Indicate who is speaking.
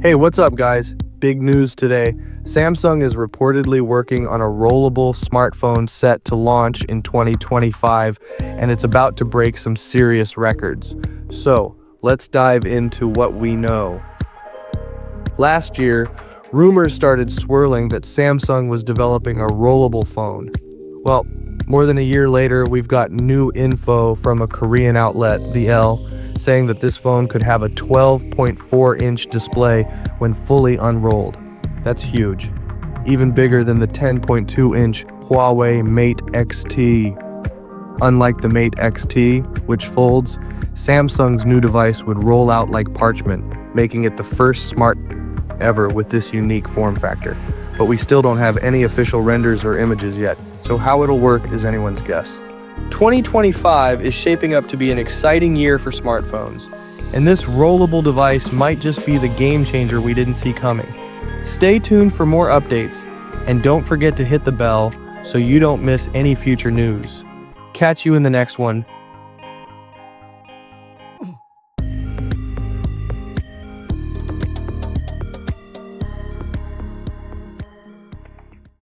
Speaker 1: Hey, what's up guys? Big news today. Samsung is reportedly working on a rollable smartphone set to launch in 2025, and it's about to break some serious records. So, let's dive into what we know. Last year, rumors started swirling that Samsung was developing a rollable phone. Well, more than a year later, we've got new info from a Korean outlet, the L, saying that this phone could have a 12.4-inch display when fully unrolled. That's huge. Even bigger than the 10.2-inch Huawei Mate XT. Unlike the Mate XT, which folds, Samsung's new device would roll out like parchment, making it the first smart ever with this unique form factor. But we still don't have any official renders or images yet, so how it'll work is anyone's guess. 2025 is shaping up to be an exciting year for smartphones, and this rollable device might just be the game changer we didn't see coming. Stay tuned for more updates, and don't forget to hit the bell so you don't miss any future news. Catch you in the next one.